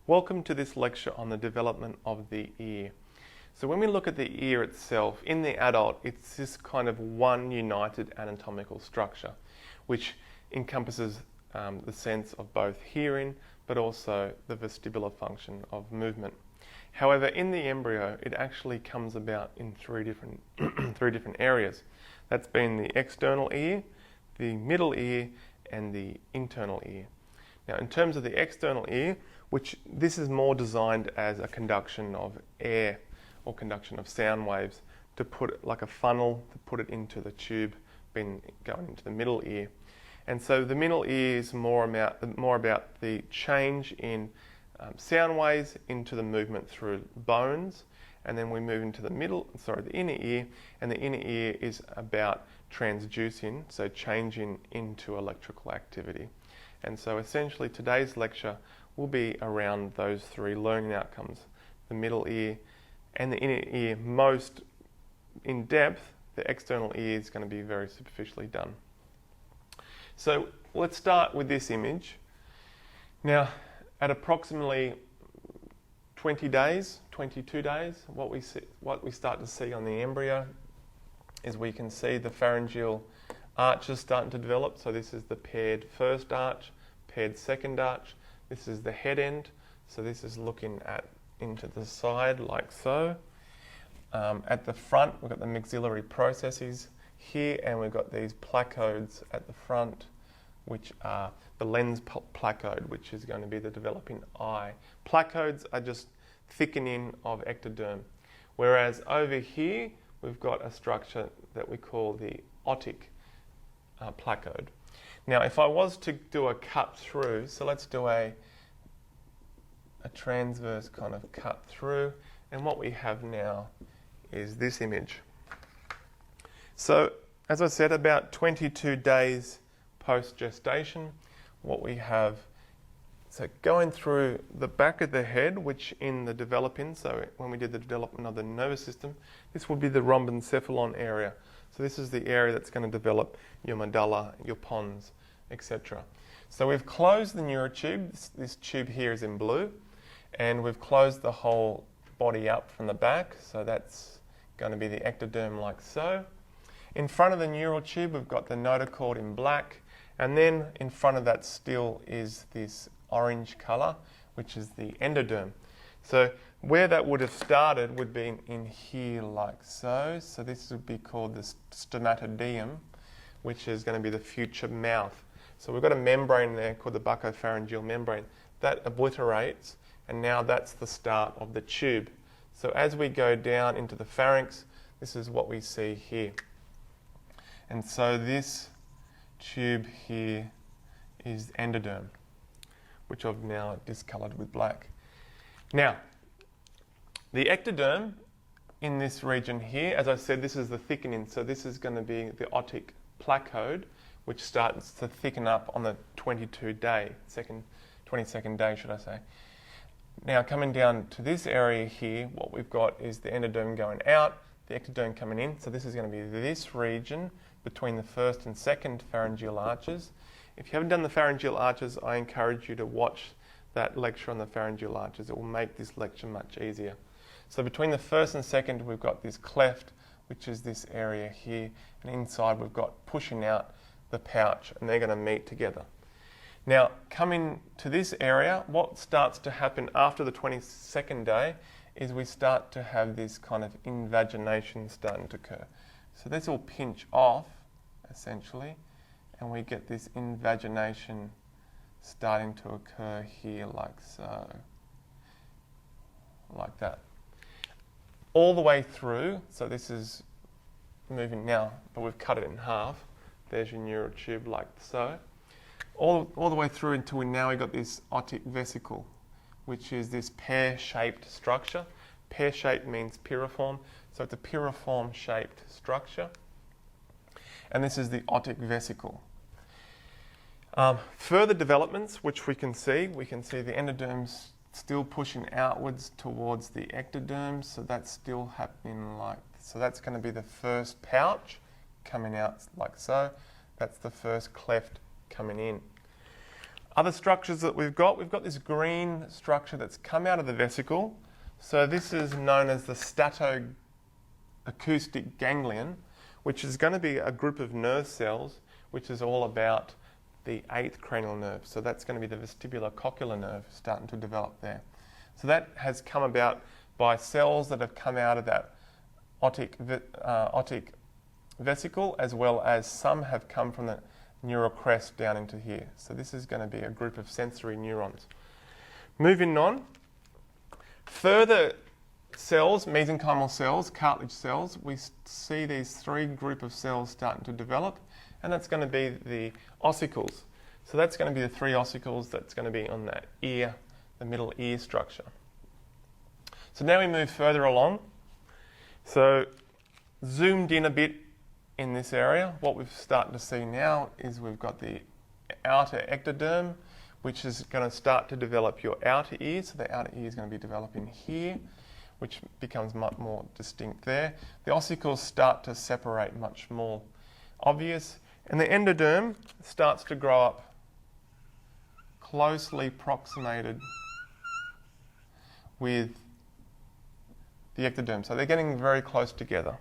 Welcome to this lecture on the development of the ear. So when we look at the ear itself, in the adult, it's this kind of one united anatomical structure, which encompasses the sense of both hearing, but also the vestibular function of movement. However, in the embryo, it actually comes about in three different areas. That's been the external ear, the middle ear, and the internal ear. Now, in terms of the external ear, which this is more designed as a conduction of air or conduction of sound waves, to put it like a funnel, to put it into the tube, going into the middle ear. And so the middle ear is more about the change in sound waves into the movement through bones, and then we move into the inner ear, and the inner ear is about transducing, so changing into electrical activity. And so essentially today's lecture will be around those three learning outcomes, the middle ear and the inner ear most in depth. The external ear is going to be very superficially done. So let's start with this image. Now, at approximately 20 days, 22 days, what we start to see on the embryo is we can see the pharyngeal arches starting to develop. So this is the paired first arch, paired second arch. This is the head end. So this is looking into the side like so. At the front, we've got the maxillary processes here, and we've got these placodes at the front, which are the lens placode, which is going to be the developing eye. Placodes are just thickening of ectoderm, whereas over here we've got a structure that we call the otic placode. Now, if I was to do a cut through, so let's do a transverse kind of cut through, and what we have now is this image. So, as I said, about 22 days post-gestation, what we have, so going through the back of the head, which in the developing, so when we did the development of the nervous system, this would be the rhombencephalon area. So this is the area that's going to develop your medulla, your pons, etc. So we've closed the neurotube. This tube here is in blue, and we've closed the whole body up from the back. So that's going to be the ectoderm like so. In front of the neural tube, we've got the notochord in black, and then in front of that still is this orange colour, which is the endoderm. So where that would have started would be in here like so. So this would be called the stomatodeum, which is going to be the future mouth. So we've got a membrane there called the buccopharyngeal membrane. That obliterates, and now that's the start of the tube. So as we go down into the pharynx, this is what we see here. And so this tube here is endoderm, which I've now discoloured with black. Now, the ectoderm in this region here, as I said, this is the thickening. So this is going to be the otic placode, which starts to thicken up on the 22nd day, should I say. Now, coming down to this area here, what we've got is the endoderm going out, the ectoderm coming in. So this is going to be this region between the first and second pharyngeal arches. If you haven't done the pharyngeal arches, I encourage you to watch that lecture on the pharyngeal arches. It will make this lecture much easier. So between the first and second, we've got this cleft, which is this area here, and inside we've got pushing out the pouch, and they're going to meet together. Now, coming to this area, what starts to happen after the 22nd day is we start to have this kind of invagination starting to occur. So this will pinch off, essentially, and we get this invagination starting to occur here like so, like that. All the way through, so this is moving now, but we've cut it in half. There's your neural tube like so. All the way through until we've got this otic vesicle, which is this pear-shaped structure. Pear-shaped means piriform, so it's a piriform-shaped structure. And this is the otic vesicle. Further developments, which we can see the endoderm's still pushing outwards towards the ectoderm, so that's still happening so that's going to be the first pouch coming out like so. That's the first cleft coming in. Other structures that we've got this green structure that's come out of the vesicle. So this is known as the statoacoustic ganglion, which is going to be a group of nerve cells which is all about the 8th cranial nerve. So that's going to be the vestibular-cochlear nerve starting to develop there. So that has come about by cells that have come out of that otic vesicle, as well as some have come from the neural crest down into here. So this is going to be a group of sensory neurons. Moving on, further cells, mesenchymal cells, cartilage cells, we see these 3 group of cells starting to develop, and that's going to be the ossicles. So that's going to be the 3 ossicles that's going to be on that ear, the middle ear structure. So now we move further along. So zoomed in a bit in this area, what we're starting to see now is we've got the outer ectoderm, which is going to start to develop your outer ear. So the outer ear is going to be developing here, which becomes much more distinct there. The ossicles start to separate much more obvious, and the endoderm starts to grow up closely approximated with the ectoderm. So they're getting very close together.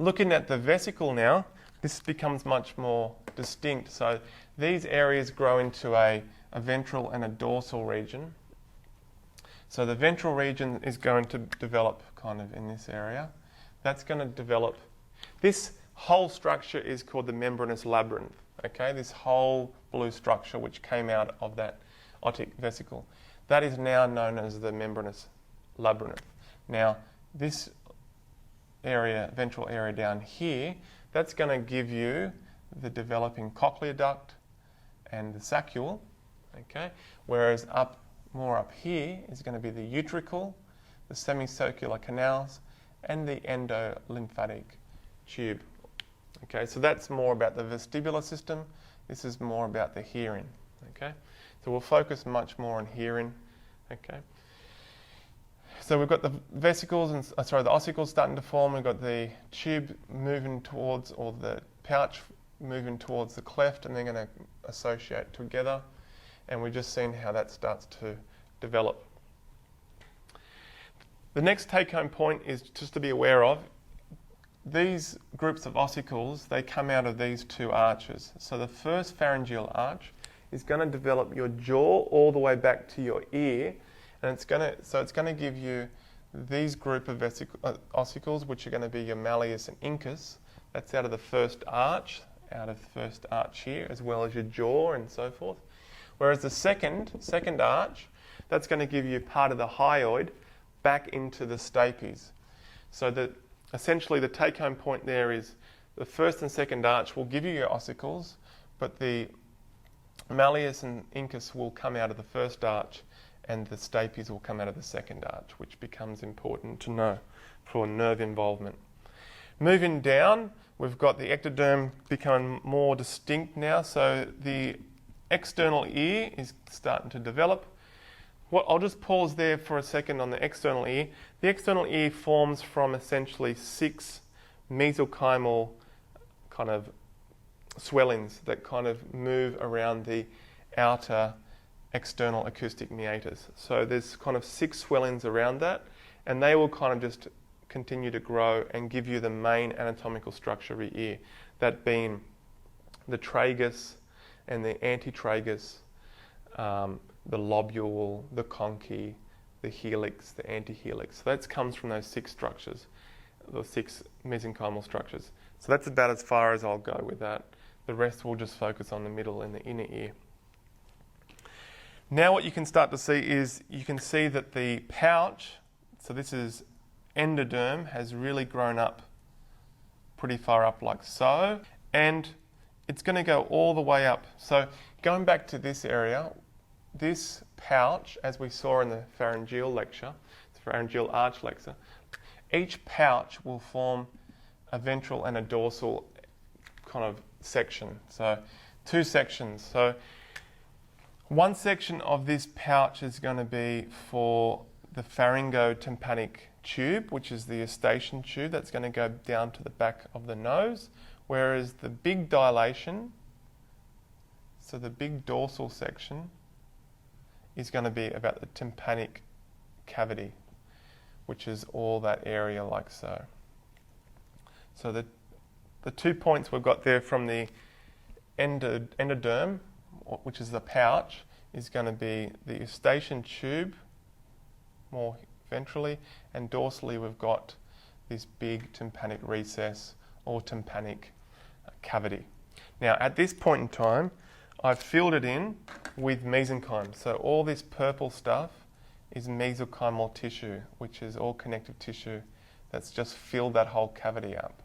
Looking at the vesicle now, this becomes much more distinct. So these areas grow into a ventral and a dorsal region. So the ventral region is going to develop kind of in this area. That's going to develop. This whole structure is called the membranous labyrinth. Okay, this whole blue structure which came out of that otic vesicle, that is now known as the membranous labyrinth. Now, this area, ventral area down here, that's going to give you the developing cochlear duct and the saccule. Okay, whereas more up here is going to be the utricle, the semicircular canals, and the endolymphatic tube. Okay, so that's more about the vestibular system. This is more about the hearing. Okay, so we'll focus much more on hearing. Okay, so we've got the vesicles and the ossicles starting to form. We've got the tube moving towards, or the pouch moving towards the cleft, and they're going to associate together. And we've just seen how that starts to develop. The next take-home point is just to be aware of. These groups of ossicles, they come out of these 2 arches. So the first pharyngeal arch is going to develop your jaw all the way back to your ear, and it's going to give you these group of ossicles, which are going to be your malleus and incus. That's out of the first arch here, as well as your jaw and so forth. Whereas the second arch, that's going to give you part of the hyoid back into the stapes. So essentially the take-home point there is the first and second arch will give you your ossicles, but the malleus and incus will come out of the first arch, and the stapes will come out of the second arch, which becomes important to know for nerve involvement. Moving down, we've got the ectoderm becoming more distinct now. So the external ear is starting to develop. I'll just pause there for a second on the external ear. The external ear forms from essentially 6 mesenchymal kind of swellings that kind of move around the outer external acoustic meatus. So there's kind of 6 swellings around that, and they will kind of just continue to grow and give you the main anatomical structure of your ear, that being the tragus and the antitragus, the lobule, the conchae, the helix, the antihelix. So that comes from those 6 structures, those 6 mesenchymal structures. So that's about as far as I'll go with that. The rest will just focus on the middle and the inner ear. Now what you can start to see is, you can see that the pouch, so this is endoderm, has really grown up pretty far up like so, and it's going to go all the way up. So going back to this area, this pouch, as we saw in the pharyngeal lecture, the pharyngeal arch lecture, each pouch will form a ventral and a dorsal kind of section. So 2 sections. So one section of this pouch is going to be for the pharyngotympanic tube, which is the eustachian tube. That's going to go down to the back of the nose, whereas the big dilation So the big dorsal section is going to be about the tympanic cavity, which is all that area like so. So the 2 points we've got there from the endoderm, which is the pouch, is going to be the eustachian tube, more ventrally, and dorsally we've got this big tympanic recess or tympanic cavity. Now at this point in time, I've filled it in with mesenchyme. So all this purple stuff is mesenchymal tissue, which is all connective tissue that's just filled that whole cavity up.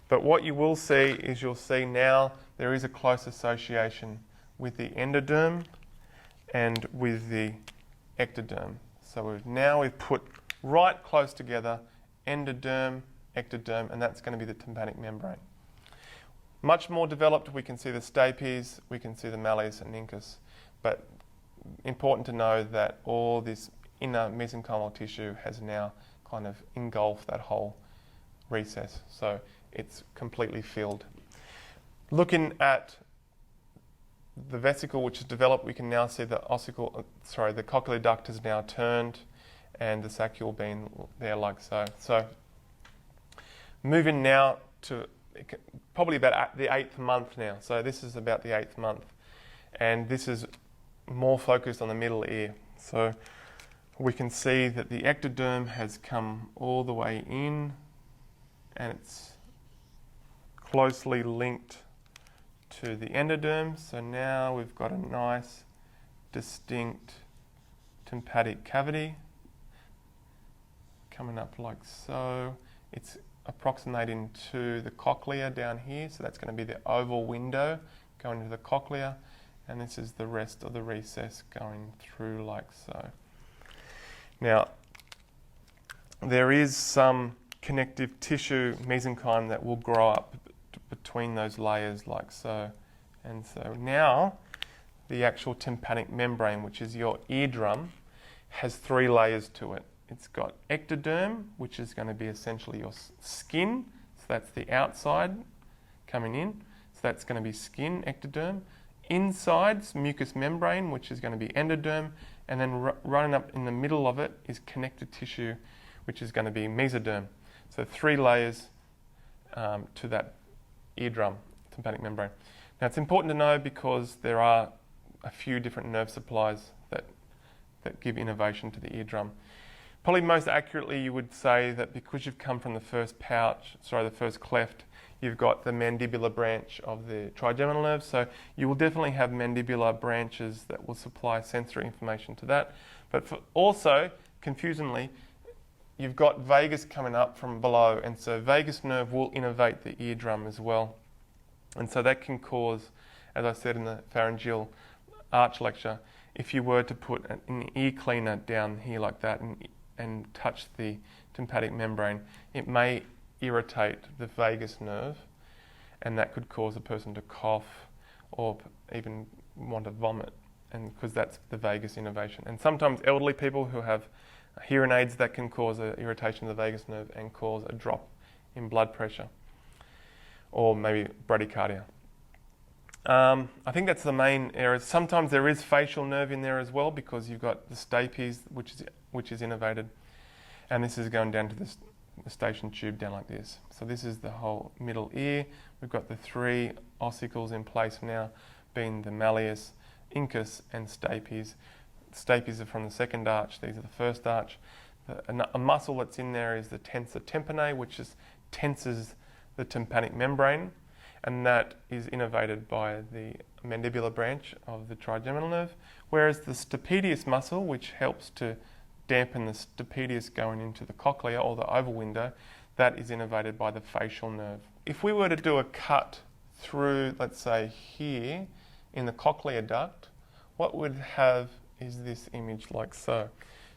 But what you will see is you'll see now there is a close association with the endoderm and with the ectoderm. So we've put right close together endoderm, ectoderm, and that's going to be the tympanic membrane. Much more developed, we can see the stapes, we can see the malleus and incus, but important to know that all this inner mesenchymal tissue has now kind of engulfed that whole recess, so it's completely filled. Looking at the vesicle which is developed, we can now see the the cochlear duct has now turned and the saccule being there like so. So moving now to probably about the 8th month now. So this is about the 8th month, and this is more focused on the middle ear. So we can see that the ectoderm has come all the way in, and it's closely linked to the endoderm. So now we've got a nice, distinct tympanic cavity coming up like so. It's approximating to the cochlea down here, so that's going to be the oval window going to the cochlea, and this is the rest of the recess going through like so. Now, there is some connective tissue mesenchyme that will grow up between those layers like so. And so now the actual tympanic membrane, which is your eardrum, has 3 layers to it. It's got ectoderm, which is going to be essentially your skin, so that's the outside coming in, so that's going to be skin, ectoderm. Inside's mucous membrane, which is going to be endoderm, and then running up in the middle of it is connective tissue, which is going to be mesoderm. So 3 layers to that eardrum, tympanic membrane. Now it's important to know because there are a few different nerve supplies that give innervation to the eardrum. Probably most accurately you would say that because you've come from the first the first cleft, you've got the mandibular branch of the trigeminal nerve, so you will definitely have mandibular branches that will supply sensory information to that. But also, confusingly, you've got vagus coming up from below, and so vagus nerve will innervate the eardrum as well. And so that can cause, as I said in the pharyngeal arch lecture, if you were to put an ear cleaner down here like that and touch the tympanic membrane, it may irritate the vagus nerve, and that could cause a person to cough or even want to vomit, and because that's the vagus innervation. And sometimes elderly people who have hearing aids, that can cause an irritation of the vagus nerve and cause a drop in blood pressure or maybe bradycardia. I think that's the main area. Sometimes there is facial nerve in there as well, because you've got the stapes, which is innervated, and this is going down to the eustachian tube down like this. So this is the whole middle ear. We've got the 3 ossicles in place now, being the malleus, incus, and stapes. Stapes are from the second arch. These are the first arch. A muscle that's in there is the tensor tympani, which tenses the tympanic membrane, and that is innervated by the mandibular branch of the trigeminal nerve, whereas the stapedius muscle, which helps to dampen the stapedius going into the cochlea or the oval window, that is innervated by the facial nerve. If we were to do a cut through, let's say here, in the cochlear duct, what we'd have is this image like so.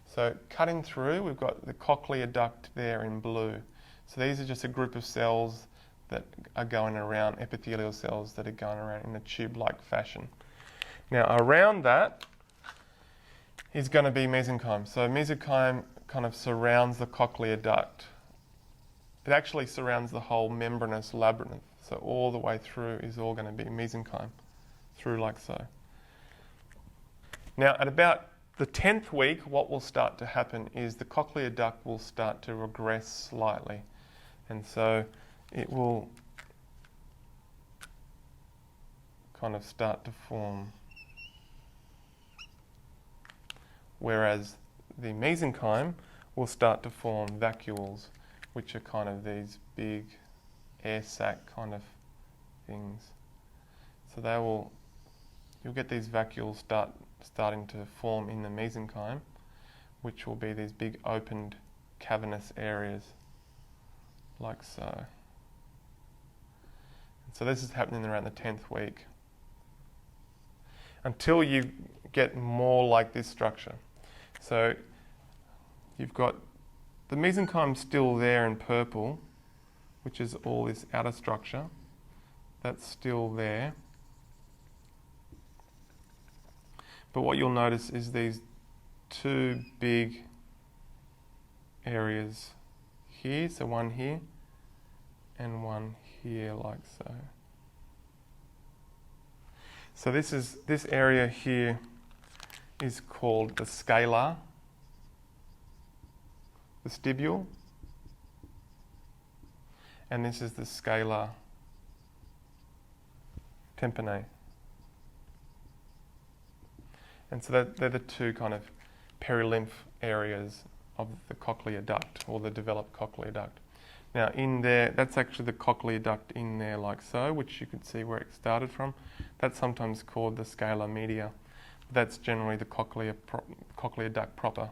So cutting through, we've got the cochlear duct there in blue. So these are just a group of cells that are going around, epithelial cells that are going around in a tube-like fashion. Now around that is going to be mesenchyme. So mesenchyme kind of surrounds the cochlear duct. It actually surrounds the whole membranous labyrinth. So all the way through is all going to be mesenchyme. through like so. Now, at about the 10th week, what will start to happen is the cochlear duct will start to regress slightly. And so it will kind of start to form. Whereas the mesenchyme will start to form vacuoles, which are kind of these big air sac kind of things. So you'll get these vacuoles starting to form in the mesenchyme, which will be these big opened cavernous areas, like so. And so this is happening around the 10th week, until you get more like this structure. So you've got the mesenchyme still there in purple, which is all this outer structure. That's still there. But what you'll notice is these two big areas here, so one here and one here, like so. So this area here is called the scalar vestibule, and this is the scalar tympani. And so they're the two kind of perilymph areas of the cochlear duct, or the developed cochlear duct. Now in there, that's actually the cochlear duct in there like so, which you can see where it started from. That's sometimes called the scalar media. That's generally the cochlear duct proper.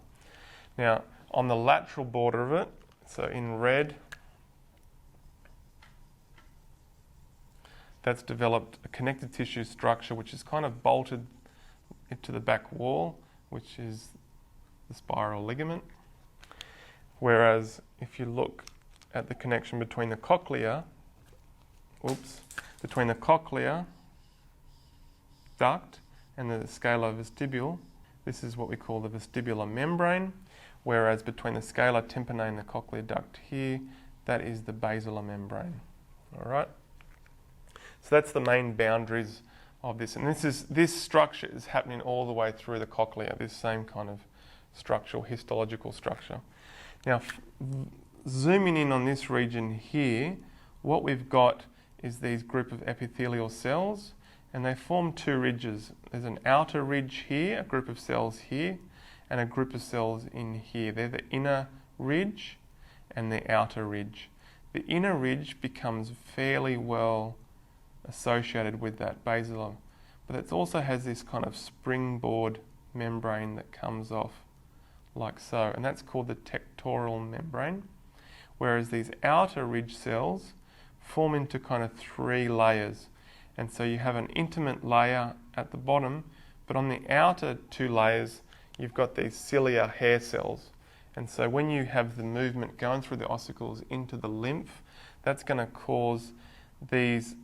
Now on the lateral border of it, so in red, that's developed a connective tissue structure which is kind of bolted into the back wall, which is the spiral ligament. Whereas if you look at the connection between the cochlear duct and the scalar vestibule, this is what we call the vestibular membrane, whereas between the scalar tympani and the cochlear duct here, that is the basilar membrane. All right? So that's the main boundaries of this, and this structure is happening all the way through the cochlea, this same kind of structural histological structure. Now, zooming in on this region here, what we've got is these group of epithelial cells, and they form two ridges. There's an outer ridge here, a group of cells here, and a group of cells in here. They're the inner ridge and the outer ridge. The inner ridge becomes fairly well associated with that basilar, but it also has this kind of springboard membrane that comes off like so, and that's called the tectorial membrane, whereas these outer ridge cells form into kind of three layers, and so you have an intimate layer at the bottom, but on the outer two layers you've got these ciliar hair cells, and so when you have the movement going through the ossicles into the lymph, that's going to cause these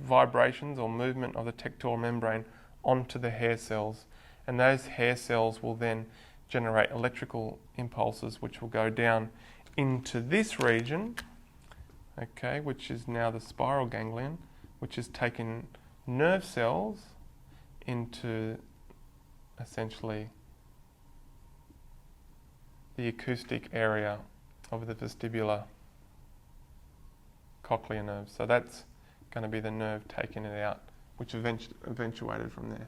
vibrations or movement of the tectorial membrane onto the hair cells, and those hair cells will then generate electrical impulses which will go down into this region, okay, which is now the spiral ganglion, which is taking nerve cells into essentially the acoustic area of the vestibular cochlear nerve. So that's going to be the nerve taking it out, which eventuated from there.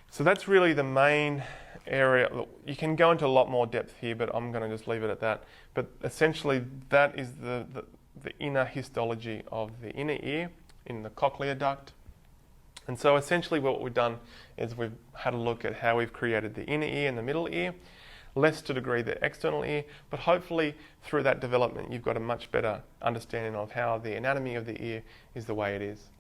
So that's really the main area. You can go into a lot more depth here, but I'm going to just leave it at that. But essentially that is the inner histology of the inner ear in the cochlear duct. And so essentially what we've done is we've had a look at how we've created the inner ear and the middle ear, less to degree the external ear, but hopefully through that development you've got a much better understanding of how the anatomy of the ear is the way it is.